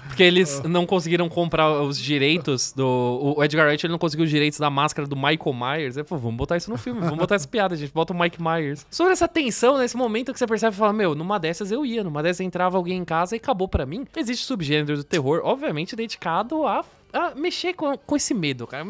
Porque eles não conseguiram comprar os direitos do... O Edgar Wright, ele não conseguiu os direitos da máscara do Michael Myers. Ele falou, vamos botar isso no filme, vamos botar essa piada, a gente bota o Mike Myers. Sobre essa tensão, nesse momento que você percebe e fala, meu, numa dessas eu ia, numa dessas entrava alguém em casa e acabou pra mim. Existe subgênero do terror, obviamente, dedicado a mexer com esse medo, cara.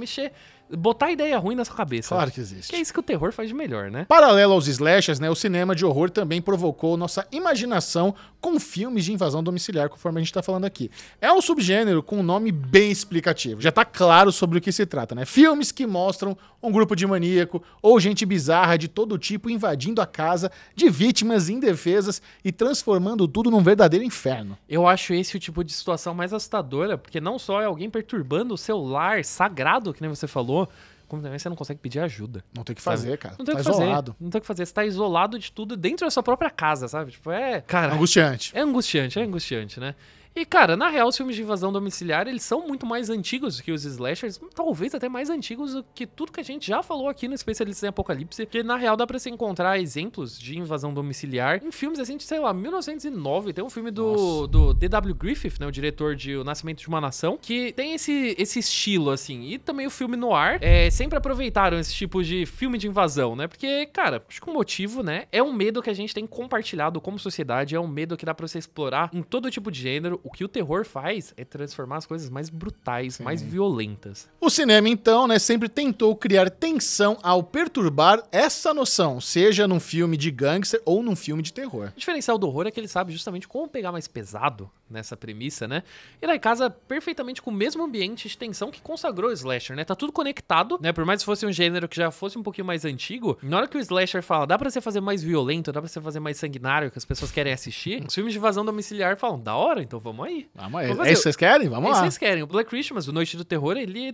Botar ideia ruim na sua cabeça. Claro que existe. Que é isso que o terror faz de melhor, né? Paralelo aos slashers, né, o cinema de horror também provocou nossa imaginação com filmes de invasão domiciliar, conforme a gente tá falando aqui. É um subgênero com um nome bem explicativo. Já tá claro sobre o que se trata, né? Filmes que mostram um grupo de maníaco ou gente bizarra de todo tipo invadindo a casa de vítimas indefesas e transformando tudo num verdadeiro inferno. Eu acho esse o tipo de situação mais assustadora, porque não só é alguém perturbando o seu lar sagrado, que nem você falou, como também você não consegue pedir ajuda. Não tem o que fazer, cara. Não tem o que fazer. Não tem o que fazer. Você tá isolado de tudo dentro da sua própria casa, sabe? Tipo, cara... Angustiante. É angustiante, né? E, cara, na real, os filmes de invasão domiciliar, eles são muito mais antigos que os slashers, talvez até mais antigos do que tudo que a gente já falou aqui no Especialistas em Apocalipse, porque, na real, dá pra você encontrar exemplos de invasão domiciliar em filmes, assim, de, sei lá, 1909, tem um filme do D.W. Griffith, né, o diretor de O Nascimento de uma Nação, que tem esse estilo, assim, e também o filme noir, sempre aproveitaram esse tipo de filme de invasão, né, porque, cara, acho que o motivo, né, é um medo que a gente tem compartilhado como sociedade, é um medo que dá pra você explorar em todo tipo de gênero. O que o terror faz é transformar as coisas mais brutais, mais violentas. O cinema, então, né, sempre tentou criar tensão ao perturbar essa noção, seja num filme de gangster ou num filme de terror. O diferencial do horror é que ele sabe justamente como pegar mais pesado nessa premissa, né? E lá em casa, perfeitamente com o mesmo ambiente de tensão que consagrou o slasher, né? Tá tudo conectado, né? Por mais que fosse um gênero que já fosse um pouquinho mais antigo, na hora que o slasher fala, dá pra você fazer mais violento, dá pra você fazer mais sanguinário, que as pessoas querem assistir, os filmes de invasão domiciliar falam, da hora, então vamos aí. Vamos aí. Vamos É isso que vocês querem? É Vamos isso que lá. vocês querem. O Black Christmas, o Noite do Terror, ele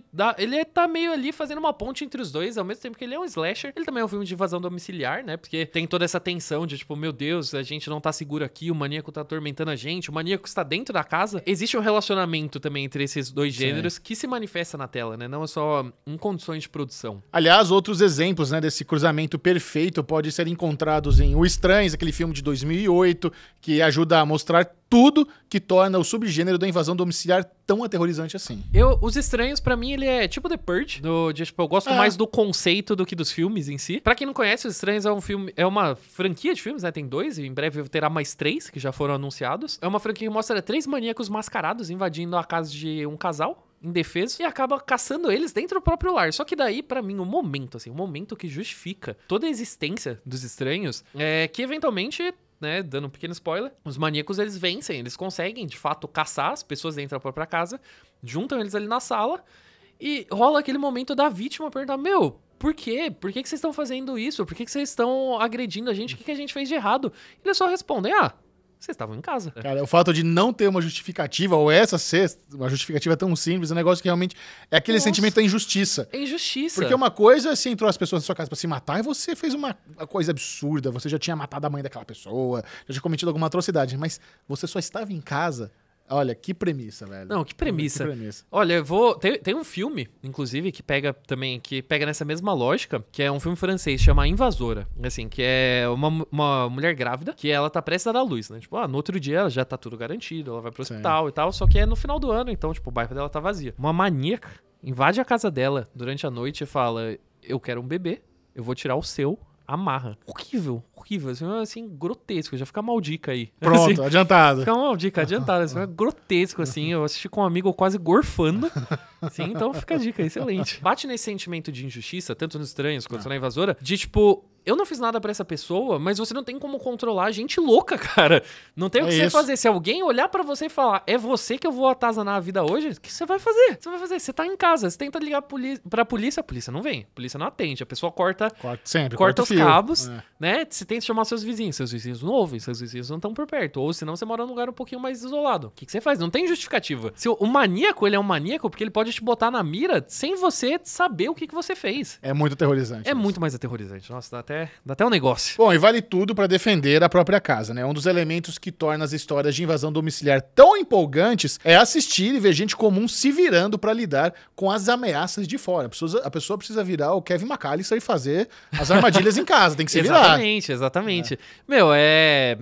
tá meio ali fazendo uma ponte entre os dois, ao mesmo tempo que ele é um slasher. Ele também é um filme de invasão domiciliar, né? Porque tem toda essa tensão de, tipo, meu Deus, a gente não tá seguro aqui, o maníaco tá atormentando a gente, o maníaco está dentro da casa. Existe um relacionamento também entre esses dois gêneros que se manifesta na tela, né? Não é só em condições de produção. Aliás, outros exemplos, né, desse cruzamento perfeito podem ser encontrados em O Estranhos, aquele filme de 2008, que ajuda a mostrar tudo que torna o subgênero da invasão domiciliar tão aterrorizante assim. Os Estranhos, pra mim, ele é tipo The Purge. Tipo, eu gosto mais do conceito do que dos filmes em si. Pra quem não conhece, Os Estranhos é um filme, é uma franquia de filmes, né? Tem 2 e em breve terá mais 3 que já foram anunciados. É uma franquia que mostra 3 maníacos mascarados invadindo a casa de um casal indefeso e acaba caçando eles dentro do próprio lar. Só que daí, pra mim, o momento que justifica toda a existência dos Estranhos é que, eventualmente, né, dando um pequeno spoiler, os maníacos, eles vencem, eles conseguem, de fato, caçar as pessoas dentro da própria casa, juntam eles ali na sala e rola aquele momento da vítima perguntar, meu, por quê? Por que vocês estão fazendo isso? Por que vocês estão agredindo a gente? O que a gente fez de errado? Eles só respondem, vocês estavam em casa. Cara, o fato de não ter uma justificativa, ou essa ser uma justificativa tão simples, é um negócio que realmente é aquele sentimento da injustiça. É injustiça. Porque uma coisa é se entrou as pessoas na sua casa pra se matar e você fez uma coisa absurda, você já tinha matado a mãe daquela pessoa, já tinha cometido alguma atrocidade, mas você só estava em casa. Olha, que premissa, velho. Não, que premissa. Que premissa. Olha, tem um filme, inclusive, que pega nessa mesma lógica, que é um filme francês, chama Invasora. Assim, que é uma mulher grávida, que ela tá prestes a dar luz, né? Tipo, no outro dia ela já tá tudo garantido, ela vai pro hospital e tal, só que é no final do ano, então, tipo, o bairro dela tá vazio. Uma maníaca invade a casa dela durante a noite e fala, eu quero um bebê, eu vou tirar o seu, amarra. Horrível. Assim, grotesco. Já fica maldica aí. Pronto, assim, adiantado. Fica maldica, adiantado. Assim, é grotesco, assim. Eu assisti com um amigo quase gorfando. Assim, então fica a dica, excelente. Bate nesse sentimento de injustiça, tanto nos Estranhos quanto na Invasora, de tipo, eu não fiz nada pra essa pessoa, mas você não tem como controlar gente louca, cara. Não tem o que você fazer. Se alguém olhar pra você e falar, é você que eu vou atazanar a vida hoje, o que você vai fazer? Você tá em casa, você tenta ligar pra polícia, a polícia não vem, a polícia não atende, a pessoa corta os cabos, né? Você tenta chamar seus vizinhos não ouvem, seus vizinhos não estão por perto, ou senão você mora num lugar um pouquinho mais isolado. O que você faz? Não tem justificativa. Se o maníaco, ele é um maníaco porque ele pode te botar na mira sem você saber o que você fez. É muito aterrorizante. É muito mais aterrorizante. Nossa, dá até um negócio. Bom, e vale tudo pra defender a própria casa, né? Um dos elementos que torna as histórias de invasão domiciliar tão empolgantes é assistir e ver gente comum se virando pra lidar com as ameaças de fora. A pessoa precisa virar o Kevin McAllister e fazer as armadilhas em casa, tem que se virar. Exatamente. Meu, é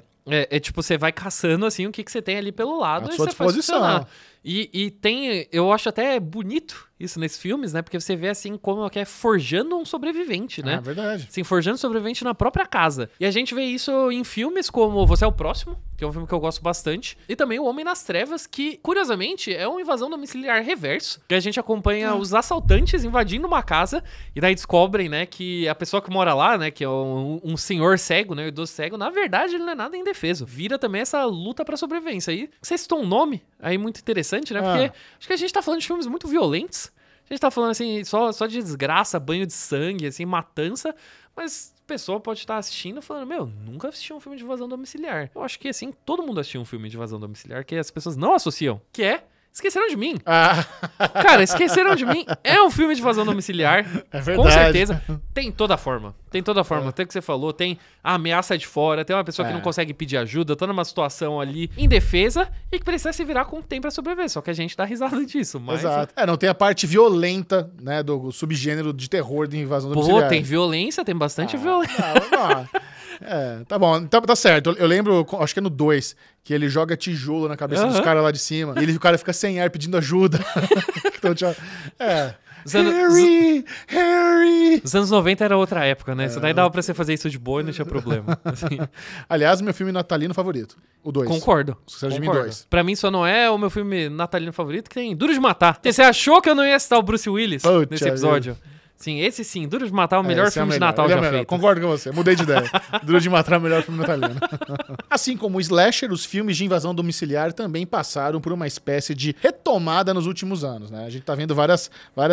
tipo, você vai caçando, assim, o que você tem ali pelo lado à e sua você faz disposição. funcionar. E tem, eu acho até bonito isso nesses filmes, né? Porque você vê, assim, como que é forjando um sobrevivente, né? É verdade. Assim, forjando um sobrevivente na própria casa. E a gente vê isso em filmes como Você é o Próximo, que é um filme que eu gosto bastante. E também O Homem nas Trevas, que, curiosamente, é uma invasão domiciliar reverso. Que a gente acompanha os assaltantes invadindo uma casa e daí descobrem, né, que a pessoa que mora lá, né, que é um senhor cego, né, um idoso cego, na verdade ele não é nada indefeso. Vira também essa luta pra sobrevivência. E você citou um nome aí muito interessante, né? Porque acho que a gente tá falando de filmes muito violentos. A gente tá falando, assim, só de desgraça, banho de sangue, assim, matança, mas a pessoa pode estar assistindo falando, meu, nunca assisti um filme de invasão domiciliar. Eu acho que, assim, todo mundo assistiu um filme de invasão domiciliar que as pessoas não associam, que é Esqueceram de Mim. Cara, Esqueceram de Mim é um filme de invasão domiciliar. É verdade. Com certeza. Tem toda a forma. Tem o que você falou. Tem a ameaça de fora. Tem uma pessoa que não consegue pedir ajuda. Tá numa situação ali indefesa e que precisa se virar com o tempo pra sobreviver. Só que a gente dá risada disso. Mas... Exato. Não tem a parte violenta, né, do subgênero de terror de invasão domiciliar. Tem violência, tem bastante violência. Tá bom, então tá certo. Eu lembro, acho que é no 2, que ele joga tijolo na cabeça dos caras lá de cima. E o cara fica sem ar pedindo ajuda. Então, Harry! Os anos 90 era outra época, né? Isso daí dava pra você fazer isso de boa e não tinha problema. Assim. Aliás, meu filme natalino favorito. O 2. Concordo. Esqueceram de Mim 2. Pra mim só não é o meu filme natalino favorito, que tem Duro de Matar. Você achou que eu não ia citar o Bruce Willis nesse episódio? Sim, esse sim, Duro de Matar é o melhor filme de Natal já feito. Concordo com você, mudei de ideia. Duro de Matar é o melhor filme natalino. Assim como o slasher, os filmes de invasão domiciliar também passaram por uma espécie de retomada nos últimos anos, né? A gente tá vendo várias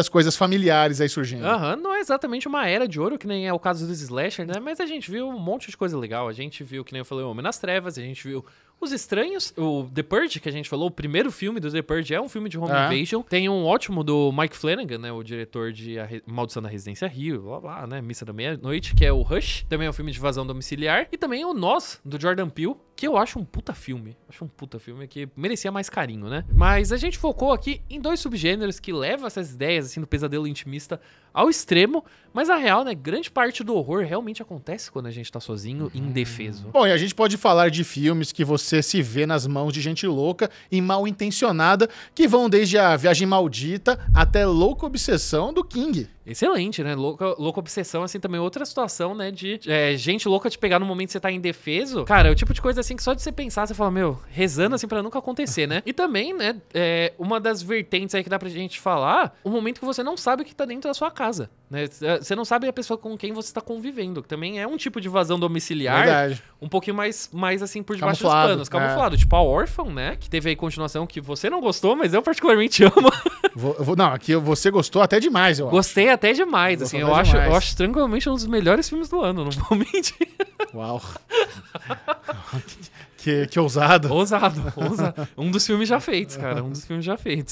coisas familiares aí surgindo. Não é exatamente uma era de ouro, que nem é o caso dos slasher, né? Mas a gente viu um monte de coisa legal. A gente viu, que nem eu falei, O Homem nas Trevas, a gente viu Os Estranhos, o The Purge, que a gente falou, o primeiro filme do The Purge é um filme de home invasion. Tem um ótimo do Mike Flanagan, né, o diretor de Maldição da Residência Hill, blá blá, né, Missa da Meia-Noite, que é o Rush. Também é um filme de invasão domiciliar. E também o Nós, do Jordan Peele, que eu acho um puta filme. Acho um puta filme que merecia mais carinho, né? Mas a gente focou aqui em 2 subgêneros que levam essas ideias, assim, do pesadelo intimista ao extremo. Mas a real, né, grande parte do horror realmente acontece quando a gente tá sozinho e indefeso. Bom, e a gente pode falar de filmes que você se vê nas mãos de gente louca e mal intencionada, que vão desde A Viagem Maldita até Louca Obsessão do King. Excelente, né? Louca obsessão, assim, também outra situação, né? De gente louca te pegar no momento que você tá indefeso. Cara, é o tipo de coisa, assim, que só de você pensar, você fala, meu, rezando, assim, pra nunca acontecer, né? E também, né, uma das vertentes aí que dá pra gente falar, o momento que você não sabe o que tá dentro da sua casa, né? Você não sabe a pessoa com quem você tá convivendo, que também é um tipo de invasão domiciliar. Verdade. Um pouquinho mais assim, por debaixo Camuflado, dos panos. Camuflado. Tipo a Orphan, né? Que teve aí continuação que você não gostou, mas eu particularmente amo. Não, aqui você gostou até demais, eu acho. Gostei até demais, assim. Eu acho tranquilamente um dos melhores filmes do ano, não vou mentir. Uau. Que ousado. Ousado. Um dos filmes já feitos, cara.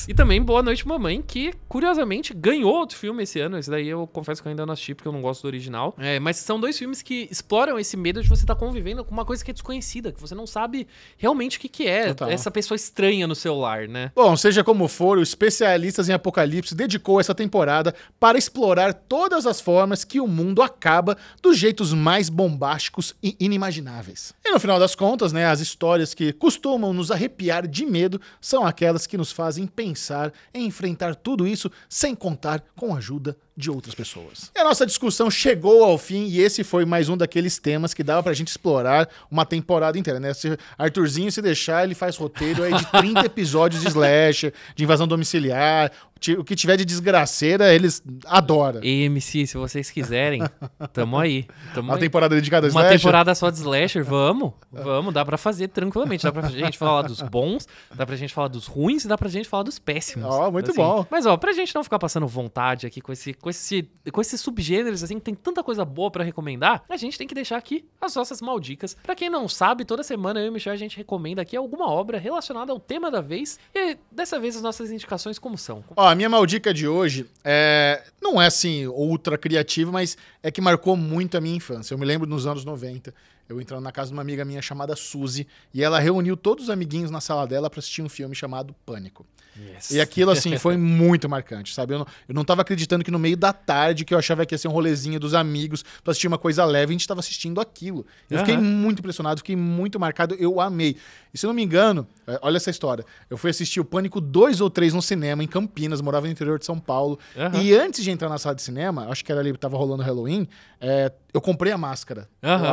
E também Boa Noite, Mamãe, que, curiosamente, ganhou outro filme esse ano. Esse daí eu confesso que eu ainda não assisti, porque eu não gosto do original. Mas são 2 filmes que exploram esse medo de você estar convivendo com uma coisa que é desconhecida, que você não sabe realmente o que é. Total. Essa pessoa estranha no seu lar, né? Bom, seja como for, o Especialistas em Apocalipse dedicou essa temporada para explorar todas as formas que o mundo acaba dos jeitos mais bombásticos e inimagináveis. E no final das contas, né, as histórias que costumam nos arrepiar de medo são aquelas que nos fazem pensar em enfrentar tudo isso sem contar com a ajuda de outras pessoas. E a nossa discussão chegou ao fim e esse foi mais um daqueles temas que dava pra gente explorar uma temporada inteira, né? Se Arthurzinho se deixar, ele faz roteiro aí de 30 episódios de slasher, de invasão domiciliar, o que tiver de desgraceira, eles adoram. AMC, se vocês quiserem, tamo aí. Uma temporada dedicada a Uma slasher? temporada só de slasher, vamos, dá pra fazer tranquilamente. Dá pra gente falar dos bons, dá pra gente falar dos ruins e dá pra gente falar dos péssimos. Ó, muito assim. bom. Mas, ó, pra gente não ficar passando vontade aqui com esses subgêneros, assim, que tem tanta coisa boa pra recomendar, a gente tem que deixar aqui as nossas maldicas. Pra quem não sabe, toda semana eu e o Michel a gente recomenda aqui alguma obra relacionada ao tema da vez. E dessa vez as nossas indicações como são? Ó, a minha maldica de hoje não é assim ultra criativa, mas é que marcou muito a minha infância. Eu me lembro nos anos 90, eu entrando na casa de uma amiga minha chamada Suzy, e ela reuniu todos os amiguinhos na sala dela pra assistir um filme chamado Pânico. Yes. E aquilo, assim, foi muito marcante, sabe? Eu não tava acreditando que no meio da tarde, que eu achava que ia ser um rolezinho dos amigos pra assistir uma coisa leve, a gente tava assistindo aquilo. Eu fiquei muito impressionado, fiquei muito marcado, eu amei. E se eu não me engano, olha essa história, eu fui assistir o Pânico 2 ou 3 no cinema, em Campinas, morava no interior de São Paulo, e antes de entrar na sala de cinema, acho que era ali, tava rolando Halloween, eu comprei a máscara,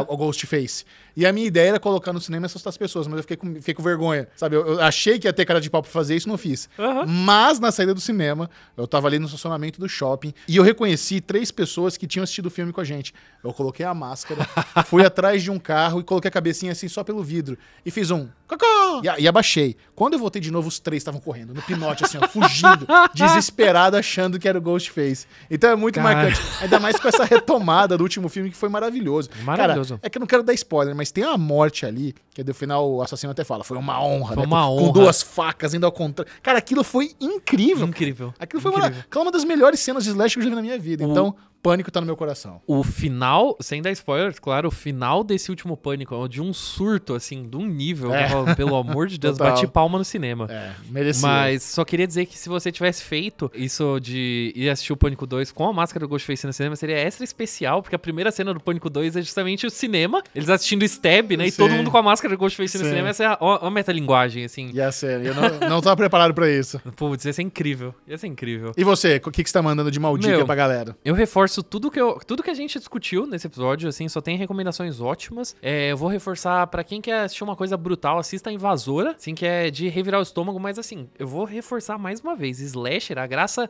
o Ghostface. E a minha ideia era colocar no cinema e assustar as pessoas, mas eu fiquei com vergonha, sabe? Eu achei que ia ter cara de pau pra fazer isso, não fiz. Mas na saída do cinema, eu tava ali no estacionamento do shopping e eu reconheci 3 pessoas que tinham assistido o filme com a gente. Eu coloquei a máscara, fui atrás de um carro e coloquei a cabecinha assim só pelo vidro. E fiz um cocô! E abaixei. Quando eu voltei de novo, os 3 estavam correndo, no pinote, assim, ó, fugindo, desesperado, achando que era o Ghostface. Então é muito marcante. Ainda mais com essa retomada do último filme, que foi maravilhoso. Maravilhoso. Cara, é que eu não quero dar spoiler, mas tem uma morte ali, que no final o assassino até fala, foi uma honra, Foi né? uma honra. Com 2 facas, indo ao contrário. Cara, aquilo foi incrível. Incrível. Aquilo foi Incrível. uma das melhores cenas de slash que eu já vi na minha vida. Então, Pânico tá no meu coração. O final, sem dar spoiler, claro, o final desse último Pânico é de um surto, assim, de um nível, pelo amor de Deus, Total. bati palma no cinema. Merecia. Mas só queria dizer que se você tivesse feito isso de ir assistir o Pânico 2 com a máscara do Ghostface no cinema, seria extra especial, porque a primeira cena do Pânico 2 é justamente o cinema, eles assistindo Stab, né, e Sim. todo mundo com a máscara do Ghostface no Sim. cinema. Essa é a metalinguagem, assim. Ia ser. Eu não tava preparado pra isso. Putz, ia ser incrível. Ia ser incrível. E você, o que você tá mandando de maldica Meu, pra galera? Eu reforço tudo que a gente discutiu nesse episódio, assim, só tem recomendações ótimas. Eu vou reforçar pra quem quer assistir uma coisa brutal, assista a Invasora, assim, que é de revirar o estômago, mas assim, eu vou reforçar mais uma vez, slasher, a graça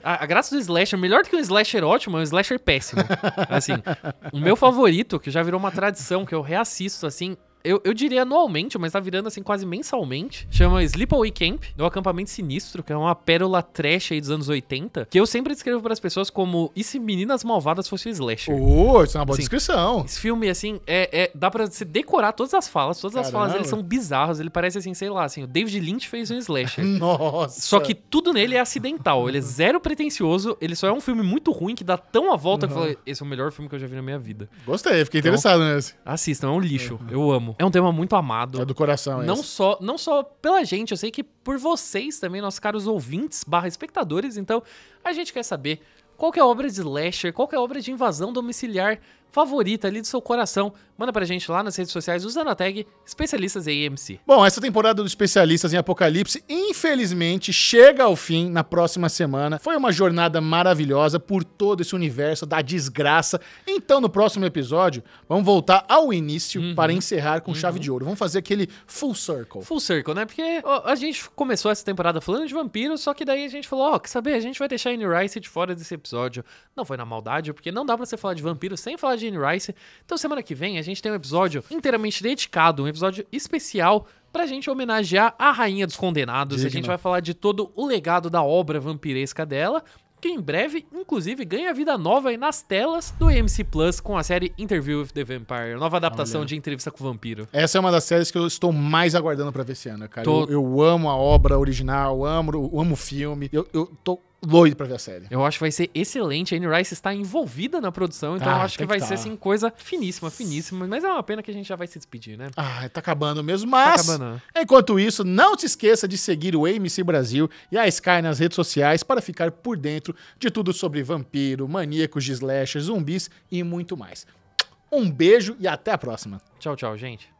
do slasher, melhor do que um slasher ótimo, é um slasher péssimo. Assim, o meu favorito, que já virou uma tradição, que eu reassisto, assim, eu diria anualmente, mas tá virando assim quase mensalmente. Chama Sleepaway Camp, do Acampamento Sinistro, que é uma pérola trash aí dos anos 80, que eu sempre descrevo pras pessoas como e se Meninas Malvadas fosse o slasher. Isso é uma boa descrição. Esse filme, assim, dá pra você decorar todas as falas. Todas as falas, eles são bizarros. Ele parece, assim, sei lá, assim, o David Lynch fez um slasher. Nossa. Só que tudo nele é acidental. Ele é zero pretensioso. Ele só é um filme muito ruim que dá tão a volta que eu falei, esse é o melhor filme que eu já vi na minha vida. Gostei, fiquei interessado nesse. Assistam, é um lixo. Eu amo. É um tema muito amado. É do coração, não só pela gente, eu sei que por vocês também, nossos caros ouvintes / espectadores. Então, a gente quer saber qual que é a obra de slasher, qual que é a obra de invasão domiciliar favorita ali do seu coração. Manda pra gente lá nas redes sociais usando a tag Especialistas AMC. Bom, essa temporada dos Especialistas em Apocalipse, infelizmente, chega ao fim na próxima semana. Foi uma jornada maravilhosa por todo esse universo da desgraça. Então, no próximo episódio, vamos voltar ao início para encerrar com chave de ouro. Vamos fazer aquele full circle. Full circle, né? Porque a gente começou essa temporada falando de vampiros, só que daí a gente falou, quer saber? A gente vai deixar a Anne Rice de fora desse episódio. Não foi na maldade, porque não dá pra você falar de vampiros sem falar de Anne Rice. Então, semana que vem, a gente tem um episódio inteiramente dedicado, um episódio especial pra gente homenagear a Rainha dos Condenados. A gente vai falar de todo o legado da obra vampiresca dela, que em breve, inclusive, ganha vida nova aí nas telas do AMC Plus com a série Interview with the Vampire, nova adaptação de Entrevista com o Vampiro. Essa é uma das séries que eu estou mais aguardando pra ver esse ano, cara. Eu amo a obra original, amo o filme, eu tô doido pra ver a série. Eu acho que vai ser excelente. A Anne Rice está envolvida na produção, então eu acho que vai ser, assim, coisa finíssima. Mas é uma pena que a gente já vai se despedir, né? Tá acabando mesmo, mas enquanto isso, não se esqueça de seguir o AMC Brasil e a Sky nas redes sociais para ficar por dentro de tudo sobre vampiro, maníacos de slasher, zumbis e muito mais. Um beijo e até a próxima. Tchau, tchau, gente.